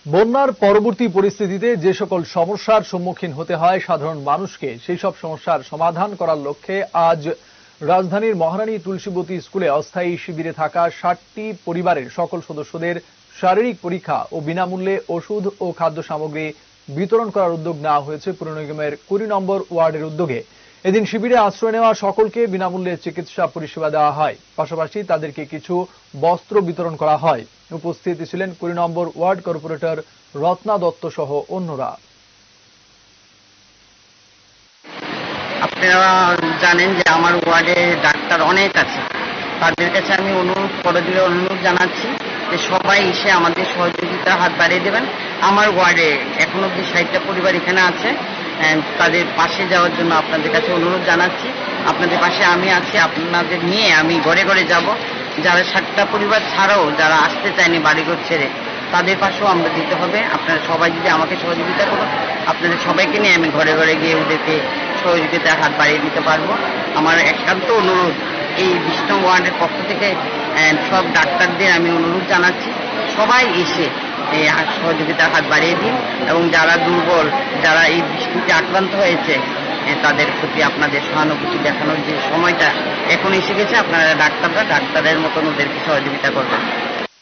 বন্যার পরবর্তী পরিস্থিতিতে যে সকল সমস্যার সম্মুখীন হতে হয় সাধারণ মানুষকে সেই সব সমস্যার সমাধান করার লক্ষ্যে আজ রাজধানীর মহারানী তুলসীবতী স্কুলে অস্থায়ী শিবিরে থাকা ৬০টি পরিবারের সকল সদস্যদের শারীরিক পরীক্ষা ও বিনামূল্যে ওষুধ ও খাদ্য সামগ্রী বিতরণ করার উদ্যোগ নেওয়া হয়েছে পুর নিগমের ২০ নম্বর ওয়ার্ডের উদ্যোগে। এদিন শিবিরে আশ্রয় নেওয়া সকলকে বিনামূল্যে চিকিৎসা পরিষেবা দেওয়া হয়, পাশাপাশি তাদেরকে কিছু বস্ত্র বিতরণ করা হয়। উপস্থিত ছিলেন ২০ নম্বর ওয়ার্ড কর্পোরেটর রত্না দত্ত সহ অন্যরা। আপনারা জানেন যে আমার ওয়ার্ডে ডাক্তার অনেক আছে, তাদের কাছে আমি অনুরোধ জানাচ্ছি যে সবাই এসে আমাদের সহযোগিতা হাত বাড়িয়ে দেবেন। আমার ওয়ার্ডে এখন অব্দি ৬০টা পরিবার এখানে আছে, তাদের পাশে যাওয়ার জন্য আপনাদের কাছে অনুরোধ জানাচ্ছি। আপনাদের পাশে আমি আছি, আপনাদের নিয়ে আমি ঘরে ঘরে যাব। যারা ৬০টা পরিবার ছাড়াও যারা আসতে চায়নি বাড়িঘর ছেড়ে, তাদের পাশেও আমরা দিতে হবে। আপনারা সবাই যদি আমাকে সহযোগিতা করুন, আপনাদের সবাইকে নিয়ে আমি ঘরে ঘরে গিয়ে ওদেরকে সহযোগিতার হাত বাড়িয়ে দিতে পারবো। আমার একান্ত অনুরোধ, এই ২০ নং ওয়ার্ডের পক্ষ থেকে সব ডাক্তারদের আমি অনুরোধ জানাচ্ছি, সবাই এসে সহযোগিতার হাত বাড়িয়ে দিন এবং যারা দুর্বল, যারা এই বৃষ্টিতে আক্রান্ত হয়েছে, তাদের প্রতি আপনাদের সহানুভূতি দেখানোর যে সময়টা এখন এসে গেছে, আপনারা ডাক্তারের মতন ওদেরকে সহযোগিতা করবেন।